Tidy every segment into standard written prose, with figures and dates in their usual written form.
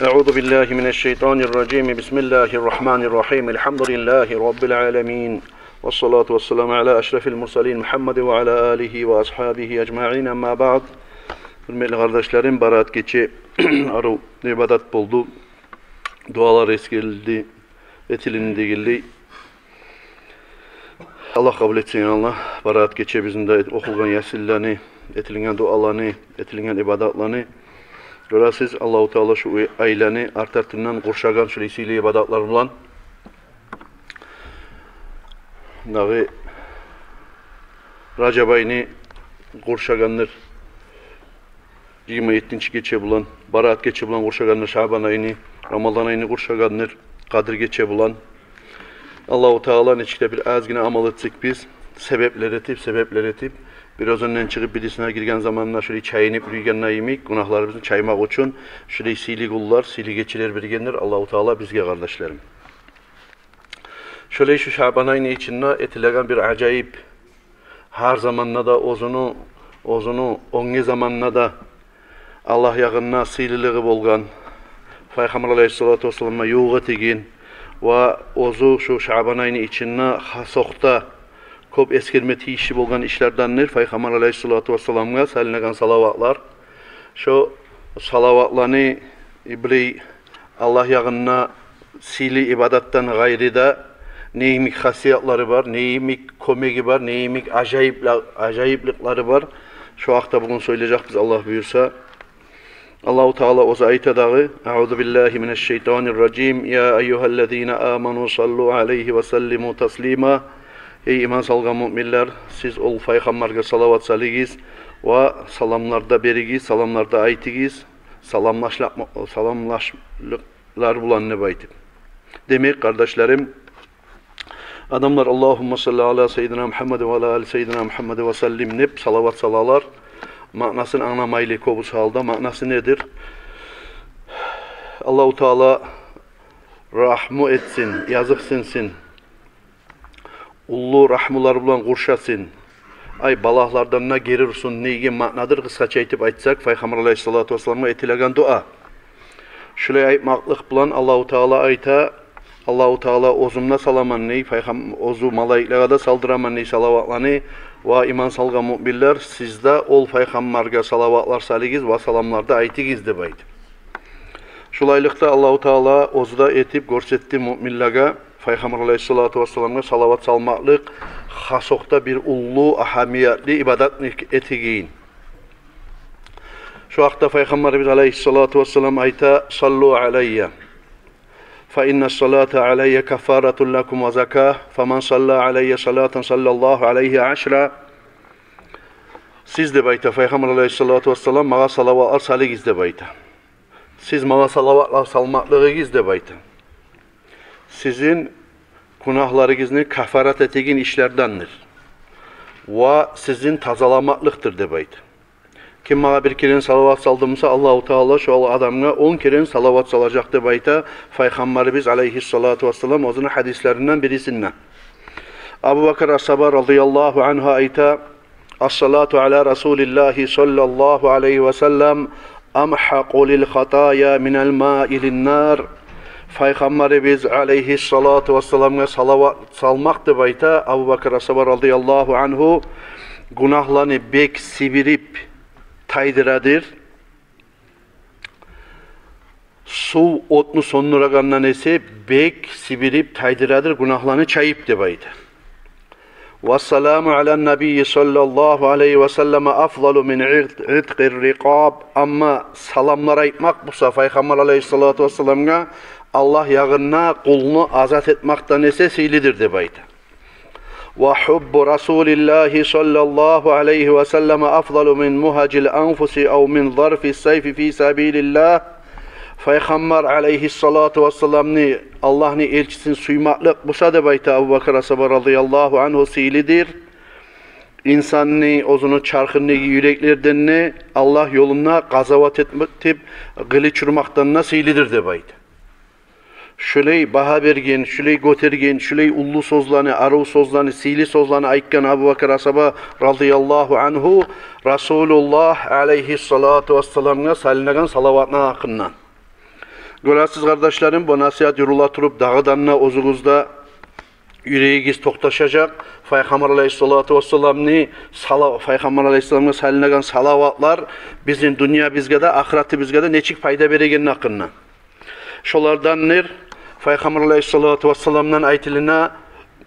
Euzu billahi mineşşeytanirracim. Bismillahirrahmanirrahim. Elhamdülillahi rabbil alamin. Ves salatu vesselamu ala eşrefil murselin Muhammed ve ala alihi ve ashabihi ecmaîn. Amma ba'd. Hürmetli kardeşlerim, barat geçi arı ibadat buldu. Dualar eskildi, etilindi geldi. Allah kabul etsin Allah. Barat geçe bizim de okulgan yasillani, etilingen dualarını, etilingen ibadatlarını görəsiz. Allahu Teala şu ailəni artırtından qurşagan şülisiyle ibadatlar bulan. Nağı Racab ayını qurşaganlar 27-ci geçe bulan, Barat geçe bulan qurşaganlar, Şaban ayını, Ramazan ayını qurşaganlar, Kadir geçe bulan. Allahu Teala neçikdə bir azgine amal etsek biz, sebepler etip, biraz önden çıkıp birisine girgen zamanlar şöyle çayınıp yürüyen nayimik, günahlarımızın çaymak için şöyle sili kullar, sili geçiler birgenler, Allahu Teala bizge kardeşlerim. Şöyle şu Şaban ayını içinde etilen bir acayip, her zamanla da ozunu, ongi zamanla da Allah yağınına sililiği bolgan, Peygamber Aleyhisselatü Vesselam'a yoğu tegin ve ozu şu Şaban ayını içinde hasokta köp eskirme tiyişi bolgan işlerdendir. Peygamber Aleyhisselatü Vesselam'a salinegen salavatlar. Şu salavatlarını Allah yağınına sili ibadattan gayri da neyimik hasiyatları var, neyimik komegi var, neyimik acayiplikleri var. Şu haqda bugün söyleyecek biz Allah buyursa. Allahu Teala o ayete dağı Euzu billahi mineşşeytanirracim. Ya eyyuhellezine amenu sallu aleyhi ve sellimu taslima. Ey iman salgan müminler, siz ol Peygamber'e salavat saligiz ve salamlarda berigiz, salamlarda aytigiz, salamlaşlıklar bulan ne baytib. Demek kardeşlerim, adamlar Allahümme salli ala seyyidina Muhammed ve ala ali seyyidina Muhammed ve sellim nep salavat salalar. Manasını anlamayla kobus halda. Manası nedir? Allahu Teala rahmu etsin, yazık sinsin. Ullu rahmular bulan qurşasın. Ay balahlardan ne gerirsin, neyge ma'nadır kısaça aytip aytsak, Peygamber Aleyhisselatü Vesselam'a etilen dua. Şöyle aytmaklık bulan Allahu Teala ayta, Allahu Teala ozumna salaman ney, ozu malayiklere da saldıraman ney salavatlanı ve iman salgan müminler sizde ol Peygamber'e salavatlar saligiz ve salamlarda aytigiz de baydı. Şulaylıkta Allahu Teala ozda etip görsetti müminlere Peygamber Aleyhisselatü Vesselam'a salavat salmaklık hasokta bir ullu, ahamiyetli ibadat etigiyin. Şu haqda Peygamberimiz Aleyhisselatü Vesselam ayta sallu aleyye fe inne salate aleyye kefaretun lekum ve zekâh femen salla aleyye salaten sallallahu aleyhi aşra. Siz de bayta Peygamber Aleyhisselatü Vesselam mağa salavatlar saligiz de bayta. Siz mağa salavatlar salmaklığıgiz de bayta. Sizin günahlarınızı kafarat etegin işlerdendir. Ve sizin tazalamaklıktır de bayt. Kim bana bir kere salavat saldımsa Allahu Teala şu adamına 10 kere salavat salacak de bayta. Peygamberimiz Aleyhissalatu vesselam o zaman hadislerinden birisinden. Abu Bakr As-Sabah radıyallahu anhu ayta As-salatu ala Resulillahi sallallahu aleyhi ve sellem amhaqu lil hataya minel ma'ilin nar. Peygamberimiz Aleyhissalatu vesselam'a salavat salmaktı bayta. Abu Bakr As-Sabah radıyallahu anhu günahlarını bek sibirip taydıradır. Su otnu sonluragandan ise bek sibirip taydıradır. Günahlarını çayıp de bayta. Vesselamu ala nebiyyi sallallahu aleyhi ve selleme afdalu min itqir riqab. Ama salamlar aytmak bu Peygamber Aleyhissalatu vesselam'a Allah yağına kulunu azat etmekten esasilidir de bayta. Ve hubbu Resulillahi sallallahu aleyhi ve selleme afdalu min muhacil anfusi ev min zarfi sayfi fi sabilillah. Peygamber Aleyhissalatu vesselam'ni Allah'ni elçisini suymaklık busa da bayta Abu Bakr As-Sabah radıyallahu anhu silidir. İnsanını, ozunu çarkını yüreklerden Allah yoluna gazavat etip kılıç urmaktan nasilidir de bayta. Şüley baha bergen, şüley götergen, şüley ullu sozlarını, arı sozlarını, sili sozlarını aytkan Abu Bakr As-Sabah radıyallahu anhu Resulullah aleyhissalatu vesselam'a salinagan salavatına hakkından. Görəsiz kardeşlerim, bu nasihat yurula turup dağıdanına ozuğuzda yüreğigiz toktaşacak. Peygamber aleyhissalatu vesselam'ni Peygamber aleyhissalam'a salinegen salavatlar bizim dünya bizge de ahireti bizge de neçik fayda beregenin hakkında. Şolardan nir Peygamber aleyhissalatu vesselam'dan aytilina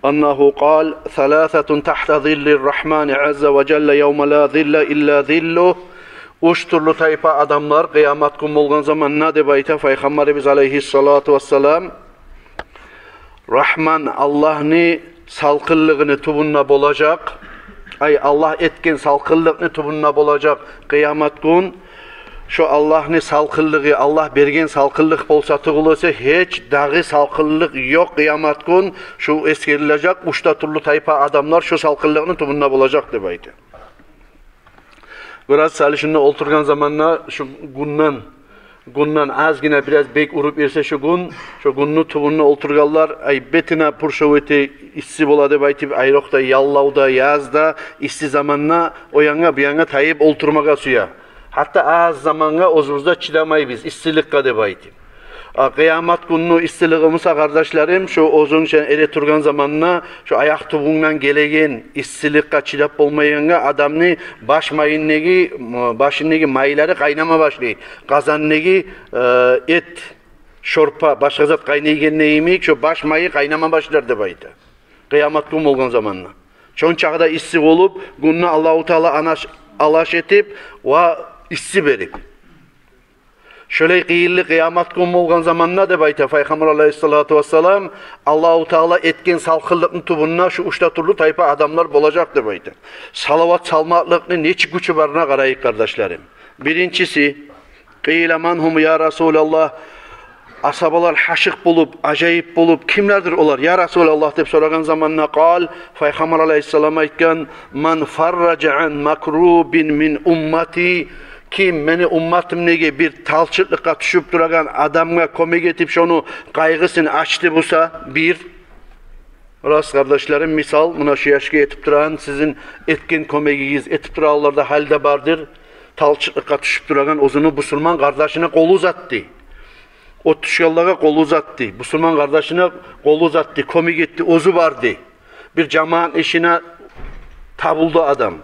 annahu qal thalathatun tahta zillir rahmani azza ve celle yevme la zille illa zilluh. Üç türlü tayfa adamlar kıyamet günü olgan zaman ne de bayta Peygamberimiz aleyhissalatu vesselam Rahman Allah'ni salkıllığını tubunna bolacak. Ay Allah etken salkıllığını tubunna bolacak kıyamet gün. Şu Allah'ni salkıllığı, Allah bergen salkıllık bolsa tıgılırsa hiç dağı salkıllık yok kıyamet gün. Şu eskerilecek uçta türlü tayfa adamlar şu salkıllığını tubunna bolacak de bayta. Biraz salişinde oturgan zamanla şu günden azgina biraz bek urup verse şu günni tubunna oturganlar ay betine purşoveti issi boladı baytip ayrokta yallavda yazda issi zamanla o yana bir yana tayip olturmaga suya. Hatta az zamanga ozumuzda çidamayı biz istilikka de baytip. Kıyamet günü istiliğimizse kardeşlerim şu ozun ere turgan zamanına şu ayak tubundan gelegen istilikka çidap olmayanga adamni başındaki mayları kaynama başlıyor. Kazandaki et şorpa başka zat kaynaygen neyimik şu baş mayı kaynama başlar de baydı. Kıyamet günü olgan zamanına. Çon çağda issi olup gününü Allah-u Teala alaş etip ve issi berip. Şöyle kıyıllı kıyamet günü olgan zamanına da bayta Peygamber aleyhissalatu vesselam Allah-u Teala etken salkıllıkın tubununa şu uçta türlü tayfa adamlar bolacak da bayta. Salavat salmaklığını neçik gücü barına karayık kardeşlerim. Birincisi kıyıla manhum ya Resulallah asabalar haşık bulup, acayip bulup kimlerdir olar ya Resulallah deyip soragan zamanına kal Peygamber aleyhissalama aytgan man farraca an makrubin min ummati kim meni ummatım nege bir talçıtlıkka düşüp duragan adamga kömek etip şonu kaygısını açtı busa bir rast kardeşlerim misal buna şu yaşka etip duran sizin etkin kömegiyiz etip durallarda halde bardır talçıtlıkka düşüp duragan ozunu Müslüman kardeşine kolu uzattı. O tuşyallaga kolu uzattı. Müslüman kardeşine kolu uzattı. Kömek etti. Ozu vardı. Bir cemaat işine tabuldu adam.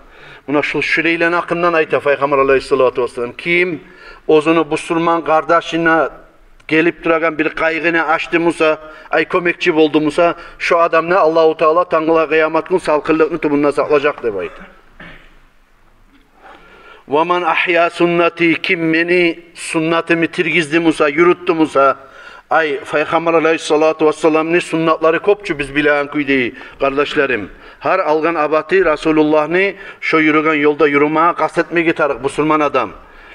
Buna şureylen hakkından ayta Peygamber aleyhissalatu vesselam. Kim ozunu Müslüman kardeşine gelip duragan bir kaygını açtı Musa, ay kömekçi oldu Musa, şu adam ne Allah-u Teala tangıla kıyamet gün salkıllığını tubundan saklayacak de bayta. وَمَنْ ahya sünneti kim beni sünnetimi tirgizdi Musa, yürüttü Musa. Ay Peygamber aleyhissalatu vesselam'ın sünnetleri kopçu biz bilen kuydeyi kardeşlerim. Her algan abati Resulullah'ni şu yürügen yolda yürümeye kastetmeye gitarık Müslüman adam.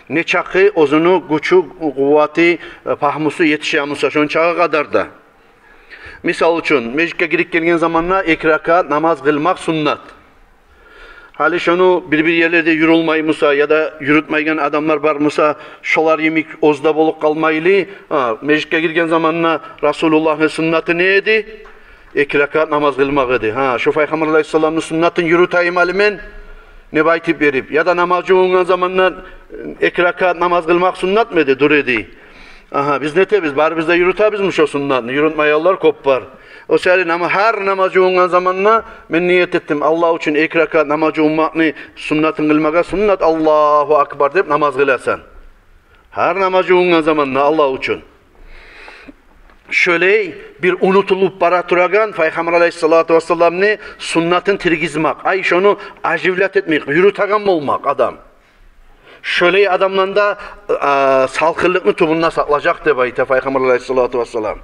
Ne çakı ozunu, güçü, kuvveti, pahmusu yetişemusa şun çağı kadar da. Misal için mecliske girip gelgen zamanla 2 rekat namaz kılmak sünnet. Hali şunu bir yerlerde yürülmeyi Musa ya da yürütmeyen adamlar var Musa şolar yemek ozda bolup kalmaylı. Mecliske girgen zamanla Resulullah'ın sünneti neydi? 2 rekat namaz kılmak idi. Şu Peygamber aleyhissalam'ın sünnetin yürüteyim alimen ne baytip verip ya da namazcı olan zamanla 2 rekat namaz kılmak sünnet miydi? Dur idi. Biz ne tebiz? Bari bizde yürütebizmiş o sünnetini. Yürütmeyenler kop var. O senin ama her namazcı olan zamanla ben niyet ettim. Allah için 2 rekat namazcı olmakni sünnetin kılmaka sünnet Allahu Akbar deyip namaz kılasan. Her namazcı olan zamanla Allah için. Şöyle bir unutulup bara turagan Peygamber aleyhissalatu vesselam'ni sünnetin tirgizmak. Ay şunu ajivlat etmek, yürütagan olmak adam. Şöyle adamlanda salkıllıkını tubunna saklayacak de bayta Peygamber aleyhissalatu vesselam.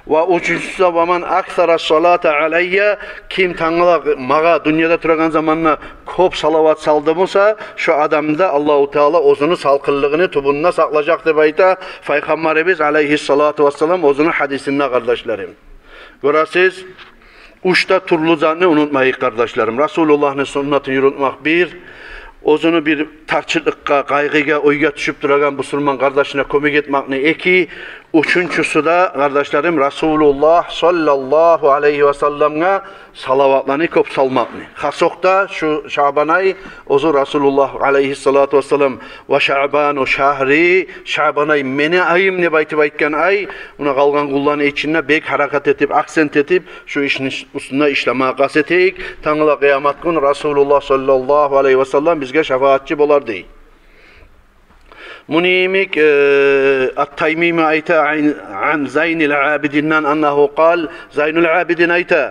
Ve üçüncüsü zaman aksara salata aleyye kim tanıla mağa dünyada turagan zamanla kop salavat saldı olsa şu adamda Allahu Teala ozunu salkıllığını tubunna saklayacak de bayta Peygamberimiz aleyhissalatu vesselam ozunu hadisinde kardeşlerim. Görəsiz uçta turlu zanını unutmayın kardeşlerim. Resulullah'ın sünnetini yürütmek bir. Ozunu bir tarçılıkka, kaygıga, oyga düşüp duragan Müslüman kardeşine kömek etmek ne? 2. Üçüncüsü de kardeşlerim Resulullah sallallahu aleyhi ve sellem'e salavatlarını köp salmakni. Hasokta şu Şaban ay ozu Resulullah aleyhissalatu vesselam ve Şabanu şahri Şaban ay meni ayım ne bayti baytken ay ona kalgan kullarını içine bek harakat etip aksent etip şu işin üstünde işleme kasetik Tanrı'la kıyamet gün Resulullah sallallahu aleyhi ve sellem bizge şefaatçi bolar değil. منيمك التيميمي أيتا عن زين العابدين أنه قال زين العابدين أيتا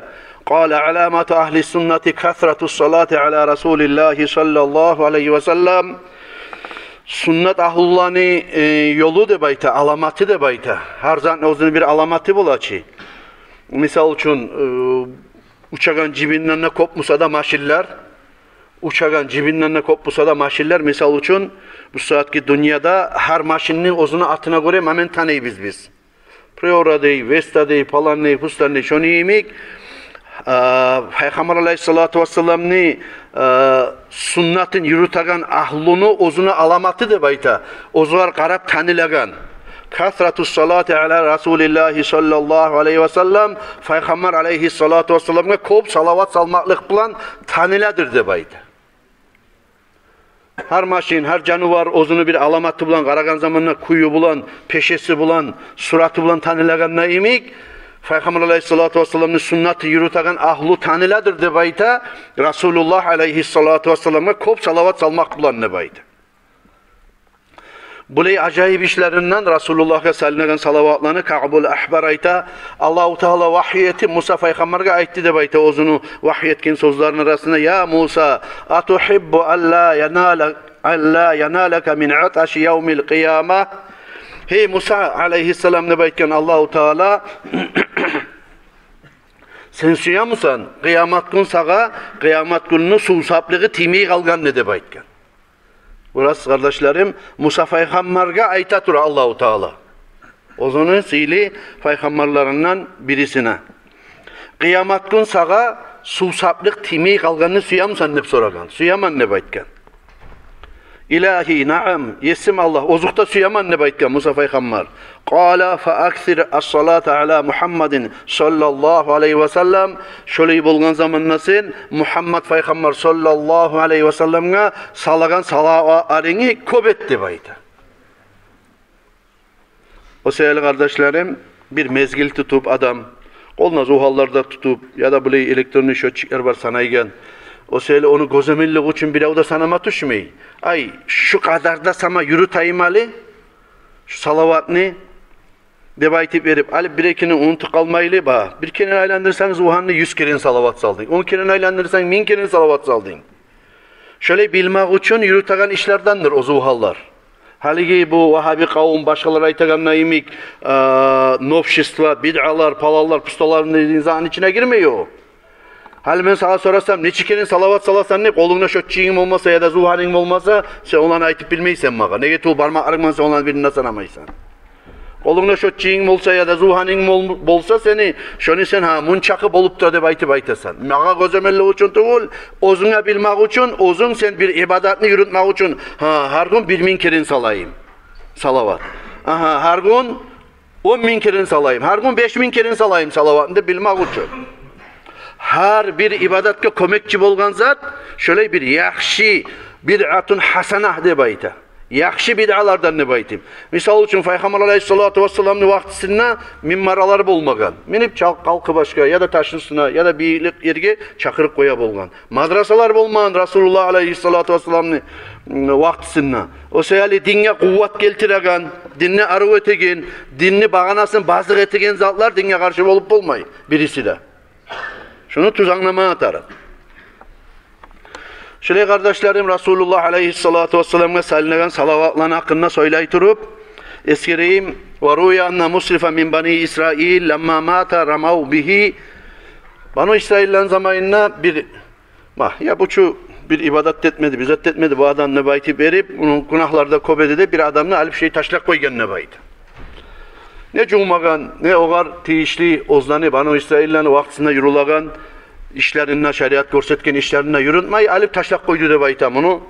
قال علامة أهل السنة كثرة الصلاة على رسول الله صلى الله عليه وسلم sünnet ahlulani yolu da bayta, alamatı da bayta. Her zaman özünün bir alamatı bulaçı. Misal için uçağın cibinden ne kopmusa da maşiller, uçağın cibinden ne kopmusa da maşiller. Misal için bu saatki dünyada her maşinin özünü atına göre hemen tanıyız biz. Priora dey, Vesta dey, falan dey, pustan dey, şunu yemek. Peygamber aleyhissalatu vesselam'ni sünnetin yürütegen ahlunu özünü alamatı da bayta. Ozular qarab tanılagan. Kasratus salati ala Resulillahi sallallahu aleyhi ve sellem Peygamber aleyhissalatu vesselam'a kop salavat salmaklık bilan tanıladır da bayta. Her maşin, her canavar özünü bir alamatı bilan qaragan zamanla kuyu bilan, peşesi bilan, suratı bilan tanılaganna emik. Peygamber aleyhissalatu vesselam'ın sünneti yürütegen ahlu tanıladır de bayta. Resulullah aleyhissalatu vesselam'a kop salavat salmak bilan ne bayta. Bulay acayip işlerinden Resulullah'a salinagan salavatlarını Ka'bul Ahbar ayta. Allahu Teala vahyeti Musa Peygamber'e aytti de bayta özünü vahyetkin sözlerin arasında ya Musa atuhibbu alla yanalaka min atashi yevmil kıyamah. Hey Musa aleyhisselam ne baytken Allahu Teala sen suya mısın? Kıyamet gün sağa kıyamet gününü susaplığı timi kalgan ne de baytken. Burası kardeşlerim Musa Peygamber'e ayta tura Allahu Teala. Ozunun sili peygamberlerinden birisine. Kıyamet gün sağa susaplık timi kalganını suyamsan ne soragan? Suyaman ne baytken? İlahi naam yesim Allah. Ozukta suyaman ne baytken Musa Peygamber. Qala fa aksir as-salata ala Muhammedin sallallahu aleyhi ve sellem. Şöyle bulgan zamanla sen Muhammed Peygamber sallallahu aleyhi ve sellem'e salagan salavatlarını köp etti bayta. O sevgili kardeşlerim bir mezgil tutup adam koluna zuhallarda tutup ya da böyle elektronik şöçükler var sanaygen. O söyle onu gözemillik için bir da sanama düşmeyi. Ay şu kadar da sana yürüteyim Ali. Şu salavatını debaytip verip alıp bir ekini unutup kalmaylı ba. Bir kere aylandırsanız uhanlı 100 kere salavat saldın. 10 kere aylandırsan 1000 kere salavat saldın. Şöyle bilmek için yürütegen işlerdendir o zuhallar. Haligi bu Vahabi kavim başkaları aytaganına imik novşistva, bid'alar, palallar, pustaların insanın içine girmiyor. Hal ben sana sorasam neçe kere salavat salasan ne koluna şöççiğin olmasa ya da zuhanin olmasa sen onları aytıp bilmeysen bana. Ne getir parmaklarından sen onları birinden sanamaysan. Koluna şöççiğin olsa ya da zuhanin olsa seni şunu sen ha munçakı bolup da de baytı baytasan. Mağa gözemelle için değil, özüne bilmek için, özün sen bir ibadatını yürütmek için her gün 1000 kere salayım. Salavat. Aha her gün 10.000 kere salayım. Her gün 5000 kere salayım salavatını bilmek için. Her bir ibadatga kömekçi bolgan zat şöyle bir yaxshi bid'atun hasanah de bayta. Yaxshi bid'alardan ne baytim. Misal için Peygamber aleyhissalatu vesselam'ın vaqtisinde minbaralar bolmagan. Minip kalkı başka ya da taşın üstüne ya da bir yerge çakırıp koya bolgan. Madrasalar bolmagan Resulullah aleyhissalatu vesselam'ın vaqtisinde. O seyali dinge kuvvet keltiregen, dinni arı etegen, dinni bağanasın bazı etegen zatlar dinge karşı bolup bolmay birisi de. Şunu tuzanlamaya atarım. Şöyle kardeşlerim Resulullah aleyhissalatu vesselam'a salinagan salavatların hakkında söyleyturup eskireyim ve ruya anna musrifa min bani İsrail lemma mata ramav bihi Banu İsrail'in zamanında ya bu bir ibadet etmedi, bizzat etmedi bu adam ne bayti verip onun günahlarda kobede de bir adamla alıp taşlak koygan ne baydı. Ne cumagan, ne oğar tiyişli ozlanı Banu İsrail'in vaktinde yürülagan işlerine şeriat görsetken işlerine yürütmeyi alıp taşlak koydu de baytam onu.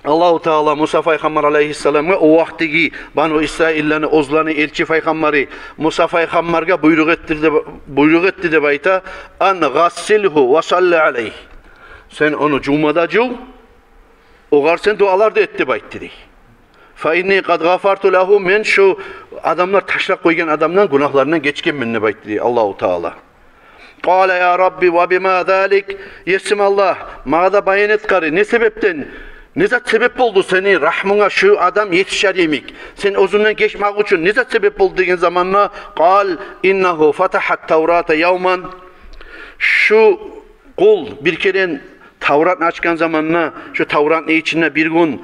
Allahu Teala Musa Peygamber aleyhisselam'a o vaktiki Banu İsrail'lerini ozlanı elçi Peygamberi Musa Peygamber'e buyruk etti de bayta an gassilhu ve salli aleyh. Sen onu cumada cuv, oğar sen dualar da etti bayt dedi. Fa inni kad gafartu lahu, men şu adamlar taşlak koygan adamdan günahlarından geçkin minne bayt dedi Allahu Teala. Qala ya Rabbi ve bima zalik, yesim Allah, mağda bayan et karı, ne sebepten? Ne zat sebep oldu seni rahmına şu adam yetişer yemek. Sen özünden geçmek için ne zat sebep oldu degen zamanla qal innehu fatahat Tevrata yevman. Şu kul bir kere Tevrat'ını açkan zamanla şu Tevrat'ın içinde bir gün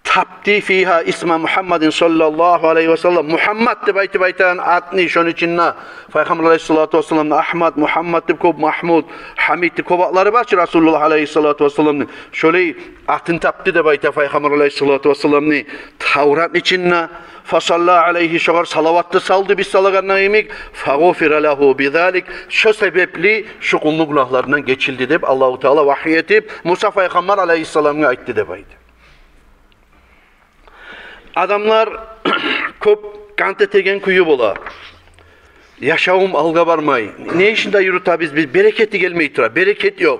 tapti fiha isma Muhammedin sallallahu aleyhi ve sellem. Muhammed de baytan adını şunun içinde Peygamber aleyhissalatu vesselam Ahmet, Muhammed de kob, Mahmud, Hamid de kobakları var ki Resulullah aleyhissalatu vesselam şöyle atın tapti de bayta Peygamber aleyhissalatu vesselam Tevrat'ın içinde fasallallahu aleyhi şoğar salavatlı saldı biz salaganına yemek fagufira lehu bizalik, şu sebepli şu kullu günahlarından geçildi deyip Allahu Teala vahiy etip Musa Peygamber aleyhisselam'a aytti de baydı. Adamlar köp kant etegen kuyu bola. Yaşavım alga barmay. Ne işinde yürüta biz bereketi gelmeyi tura. Bereket yok.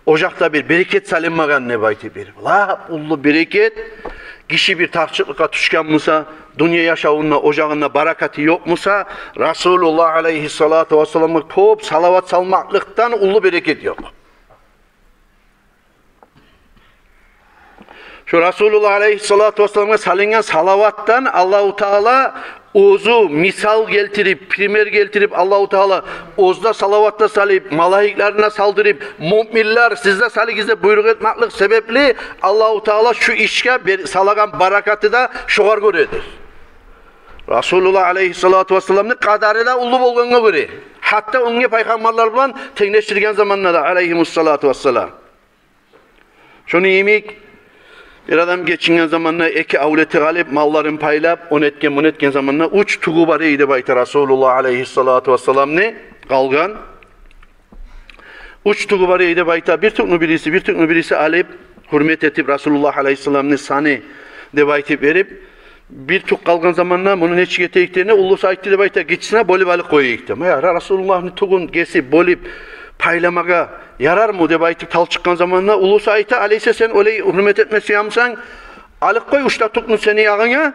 Ocakta bir bereket salinmagan ne bayti bir. La ullu bereket. Kişi bir tartışıklığa düşken musa, dünya yaşavında, ocağında barakati yok musa, Resulullah aleyhissalatu vesselam'a köp salavat salmaklıktan ullu bereket yok. Şu Resulullah aleyhissalatu vesselam'a salıngan salavattan Allahu Teala ozu misal geltirip, primer geltirip Allahu Teala ozda salavatta salip, malaiklerine saldırıp, müminler sizde saligizde buyruk etmeklik sebepli Allahu Teala şu işe salagan barakatı da şoğar göredir. Resulullah aleyhissalatu vesselam'ın kadarı da ulu bolğanğa göre. Hatta onun peygamberler bilen tengleştirgen zamanlarda aleyhimussalatu vesselam. Şunu yemek bir adam geçingen zamanla eki avleti galip malların paylap on etken zamanla uç tuğu var eydi bayta Resulullah aleyhissalatu vesselam ne? Kalgan. Uç tuğu var eydi bayta bir tıknu birisi alip hürmet etip Resulullah aleyhissalam'ın sani de baytip verip bir tuk kalgan zamanla bunun hiç geteyiklerine ulus aytti de bayta geçsine boli balık koyuyuktu. Ya Resulullah'ın tuğun gesi bolip paylamaga yarar mı de baytip tal çıkkan zamanla ulus aytti aleyse sen öyle hürmet etmesi yamsan alık koy uçta tuknu seni yağına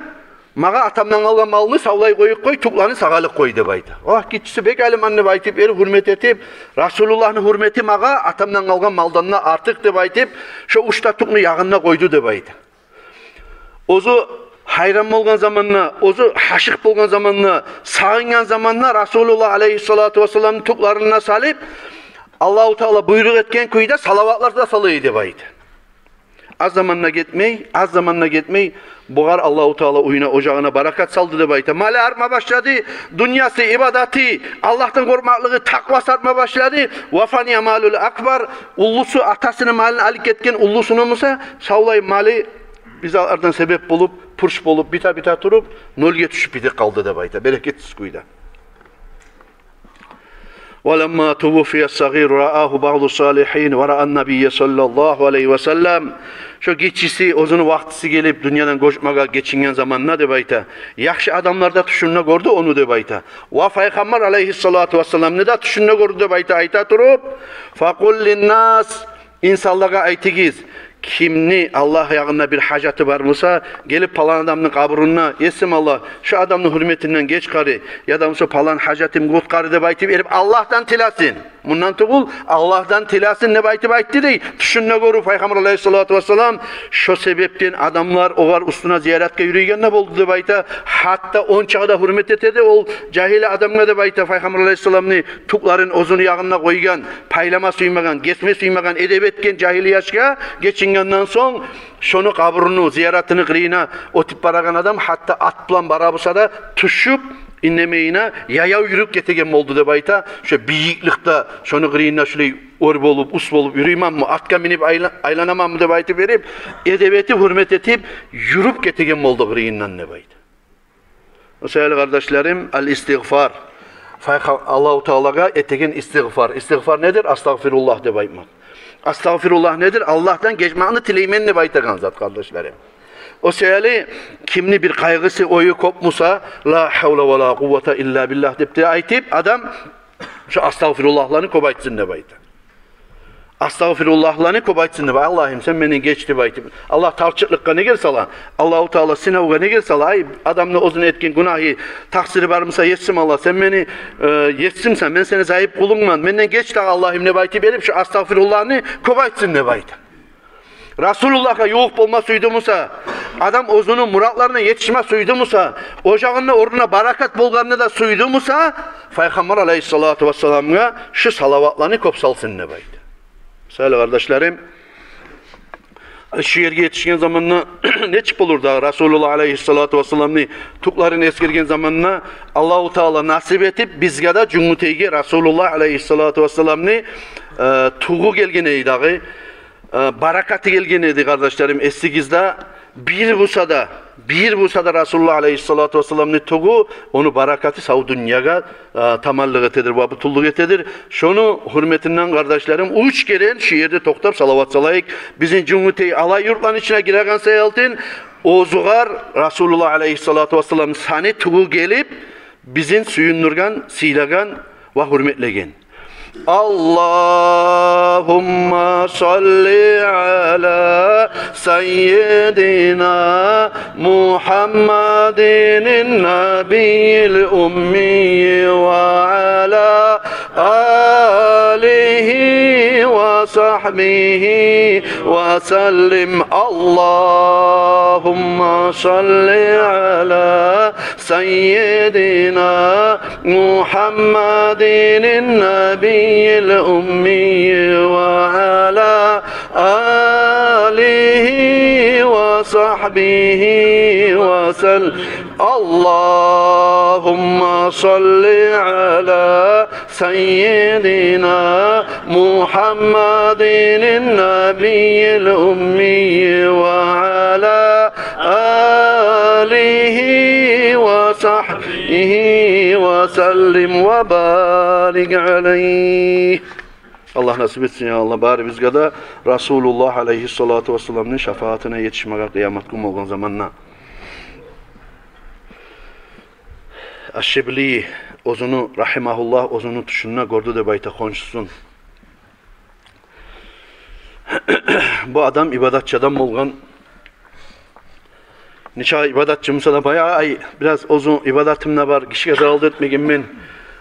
maga atamdan algan malını savlay koyuk koy tuklarını sağalık koy de bayta. Oh gitçisi bek alim anne baytip eri hürmet etip Resulullah'ın hürmeti maga atamdan algan maldanına artık de baytip şu uçta tuknu yağına koydu de bayta. Ozu hayran bolgan zamanla, ozu haşık bolgan zamanla, sağıngan zamanla Resulullah aleyhissalatu vesselam'ın tuklarına salip Allahu Teala buyruk etken kuyuda salavatlar da salıydı baydı. Az zamanla gitmey, buğar Allahu Teala oyuna ocağına barakat saldı da baydı. Mali artma başladı, dünyası, ibadati, Allah'tan korkmaklığı, takva sartma başladı. Vafaniya malul akbar, ullusu atasının malini alık etken ullusunu musa, savlay mali biz ardan sebep bolup, pırş bolup, bita turup, nolge düşüp bitik kaldı da bayta. Bereketsiz kuyda. وَلَمَّا تُوُفِيَ الصَّغِيرُ رَآهُ بَعْضُ الصَّالِحِينَ وَرَأَى النَّبِيَّ sallallahu aleyhi ve sellem. Şu geçisi, ozunu vaktisi gelip dünyadan koşmaga geçingen zamanına de bayta. Yaxşı adamlar da düşünne gördü onu de bayta. Ve Peygamber aleyhissalatu vesselam ne da düşünne gördü de bayta ayta turup. فَقُلْ لِلنَّاسِ İnsanlara aytigiz. Kimni Allah yağında bir hacatı var mısa gelip palan adamın kabruna yesim Allah şu adamın hürmetinden geç karı ya da şu palan hacatim gut karı de baytip erip Allah'tan tilasın. Bundan tuğul Allah'tan tilasın ne baytı dey. Düşünne görü Peygamber aleyhissalatu vesselam şu sebepten adamlar oğar üstüne ziyaretka yürüygen ne boldu de bayta. Hatta on çağda hürmet etedi ol cahile adamına de bayta Peygamber aleyhissalamını tukların ozunu yağına koygan paylama suymagan geçme suymagan edebetken cahili yaşka geçingandan son şunu kabrunu ziyaretini kırıyına otip baragan adam hatta at bilan barabısa da tuşup inlemeyine yaya yürüp getegen oldu de bayta. Şu biyiklikte şunu kırıyına şöyle or bolup us bolup yürüymem mi atka minip aylanamam mı de baytı verip edebeti hürmet etip yürüp getegen oldu kırıyından ne bayta. Sevgili kardeşlerim el istiğfar. Allahu Teala'ga etegen istiğfar. İstiğfar nedir? Estağfirullah de baytmak. Astagfirullah nedir? Allah'tan geçmağını tileymenini baytagan zat kardeşlerim. O seyali kimni bir kaygısı oyu kopmusa la havle ve la kuvvete illa billah deyip de aytip adam şu astagfirullahlarını kobaytsın de bayta. Astagfirullahlarını kobaytsın de bayta. Allah'ım sen beni geçti bayta. Allah tarçıklıkka ne gelse Allah. Allah-u Teala sinavga ne gelse Allah. Ay adamla ozun etkin günahı taksiri varmasa yetsim Allah. Sen beni yetsimsen ben seni zayıf kulunman. Benden geç de Allah'ım ne bayta verip şu astagfirullahını kobaytsın de bayta. Resulullah'a yoğuk olma suydumusa, adam ozunun muratlarına yetişme suydumusa, ocağının oruna barakat bolganını da suydumusa, Peygamber aleyhissalatu vesselam'a şu salavatlarını kopsalsın ne baydı. Sayılı kardeşlerim, şu yerge yetişken zamanına ne çıp olur da Resulullah aleyhissalatu vesselam'ını tukların eskirgen zamanına Allah-u Teala nasip etip bizge de cümleteyge Resulullah aleyhissalatu vesselam'ını tuğu gelgeneydi dağı, barakatı gelgen edi kardeşlerim. Estigizde bir busada Resulullah aleyhissalatu vesselam'ın tuğu onu barakatı sav dünyaga tamallık etedir, babutulluk etedir. Şunu hürmetinden kardeşlerim uç keren şu yerde toktap salavat salayık. Bizim cümleteyi alay yurtların içine giregen sayaltın. Ozugar Resulullah aleyhissalatu vesselam'ın sani tuğu gelip bizim suyunurgan, silagan ve hürmetlegen. Allahumma salli ala seyyidina Muhammedin nabiyil ummi ve ala alihi ve sahbihi ve sellim. Allahumma salli ala seyyidina Muhammedin nabiyil الأمي وعلى آله وصحبه وسلم. اللهم صل على سيدنا محمد النبي الأمي وعلى آله وصحبه وسلم وبارك عليه. Allah nasip etsin ya Allah. Bari bizge de Resulullah aleyhissalatu vesselam'ın şefaatine yetişmeye kıyamet günü olan zamanla. Aşşibli ozunu rahimahullah ozunu tuşununa gördü de bayta konuşsun. Bu adam ibadatçı adam olgan. Niçe ibadatçımsa da bayağı biraz uzun ibadetimle var. Kişiye zararlı etmeyeyim ben.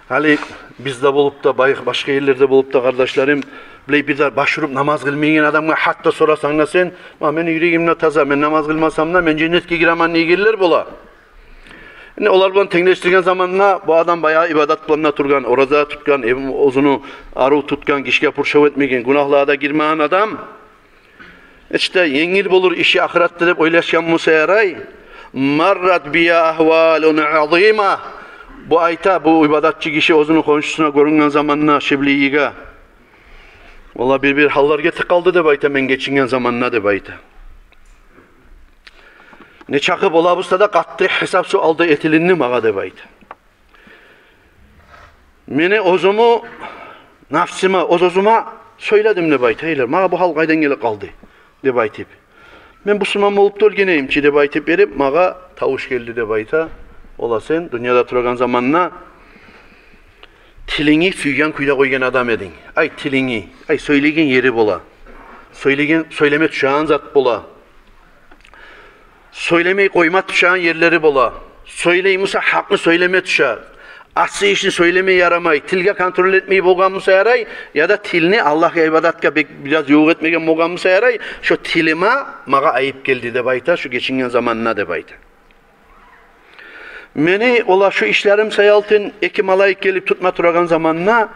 Hali bizde bulup da başka yerlerde bulup da kardeşlerim bir de başvurup namaz kılmayan adamla hatta sorasan da sen benim yüreğimle taza ben namaz kılmasam da ben cennetke giremen ne gelirler bola. Yani onlar bunu tenleştirgen zamanla bu adam bayağı ibadet planına turgan, orada tutkan, evin ozunu arı tutkan, kişiye purşav etmeyen, günahlığa da girmeyen adam işte yengil bulur işi ahirette deyip oylaşan Musa yaray marrat biya ahvalun azima. Bu ayta bu ibadatçı kişi ozunu konuşusuna görünen zamanına şibliyiga. Valla bir hallar getik kaldı de bayta men geçingen zamanına de bayta. Ne çakıp ola busta da kattı hesap su aldı etilinni mağa de bayta. Mene ozumu nafsıma ozozuma söyledim de bayta. Eyler mağa bu hal kaydan gelip kaldı de baytip. Men bu sumam olup da ölgeneyim ki de baytip verip mağa tavuş geldi de bayta. Ola sen dünyada turgan zamanına tilini süygen kuyda koygan adam edin. Ay tilini, ay söylegen yeri bola. Söyleme tuşağın zat bola. Söylemeyi koyma tuşağın yerleri bola. Söyleyi Musa hakkı söyleme tuşağı. Aslı işini söylemeye yaramay. Tilge kontrol etmeyi boğan Musa yaray. Ya da tilini Allah'a ibadatka biraz yoğuk etmegen boğan Musa yaray. Şu tilime mağa ayıp geldi de bayta. Şu geçingen zamanına de bayta. Meni ola şu işlerim sayaltın eki malayık gelip tutma turagan zamanına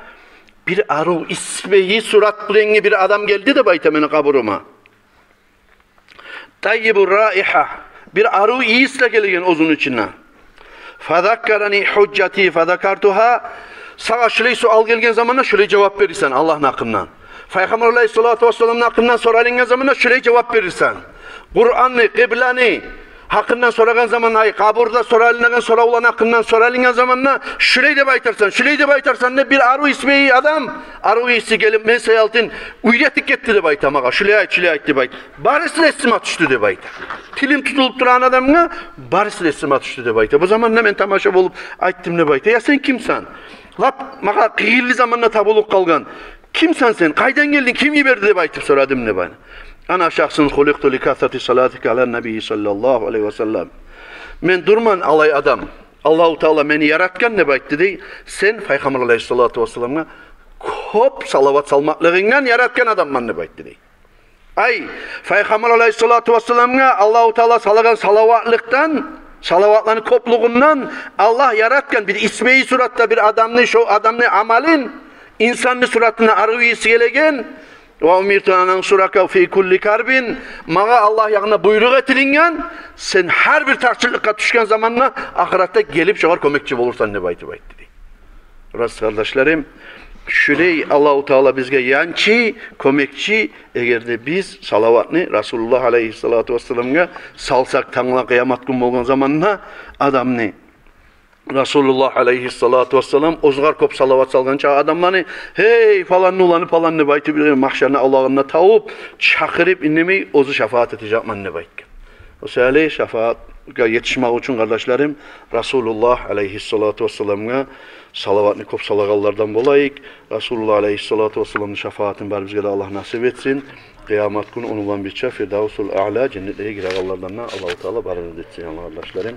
bir arı ismeyi surat rengi bir adam geldi de bayta meni kaburuma. Tayyibur raiha bir arı iyisle gelgen ozun içine. Fadakkarani hujjati fadakartuha sağa şöyle sual gelgen zamanına şöyle cevap verirsen Allah'ın hakkından. Peygamber aleyhissalatu vesselam'ın hakkından soralingen zamanına şöyle cevap verirsen. Kur'an'ı, kıblani hakkından soragan zamanna, kaburda soralingan soravlan hakkından soralingan zamanna şulay dep aytarsan ne bir aru ismeyi adam, aru isi gelip men sayaltin uyretik ketdi dep aytamaga, şulay ayt dep ayt. Barısı esime düştü dep ayt. Tilim tutulup duran adamga barısı esime düştü dep ayt. Bu zamanna men tamaşa bolup ayttım dep ayt. Ya sen kimsan? Lap maga kıyırlı zamanna tabulup kalgan. Kimsan sen? Kaydan geldin? Kim yiberdi dep aytıp soradım ne bana. Ana şahsın huliktu li kasrati salatika ala nebi sallallahu aleyhi ve sellem. Men durman alay adam. Allahu Teala beni yaratgan ne bayt dedi. Sen Peygamber aleyhissalatu vesselam'a kop salavat salmaklığından yaratgan adamman ne bayt dedi. Ay Peygamber aleyhissalatu vesselam'a Allahu Teala salagan salavatlıktan, salavatların kopluğundan Allah yaratgan bir ismeyi suratta bir adamını, şu adamını amalin insanlı suratına arıyısı gelegen ve umirtu anan suraka fi kulli karbin maga Allah yağına buyruk etilingan sen her bir tartışılıkka düşken zamanla ahirette gelip şoğar kömekçi bulursan ne bayti dedi. Rast kardeşlerim, şurey Allahu Teala bizge yançı, kömekçi eğer de biz salavatını Resulullah aleyhissalatu vesselam'a salsak tangla kıyamet gün bolgan zamanla adamını Resulullah aleyhissalatu vesselam ozgar kop salavat salgança adamlarını hey falanını bayti bir mahşerine Allah'ına tavıp çakırıp innemey ozu şefaat edecek man ne bayt. O sebeple şefaat yetişmek için kardeşlerim Resulullah aleyhissalatu vesselam'a salavatını kop salagallardan bolayık. Resulullah aleyhissalatu vesselam'ın şefaatini bari bizge de Allah nasip etsin. Kıyamet günü onulan bir Firdevsul A'la cennetlere girer Allah'lardan Allah-u Teala barınır etsin kardeşlerim.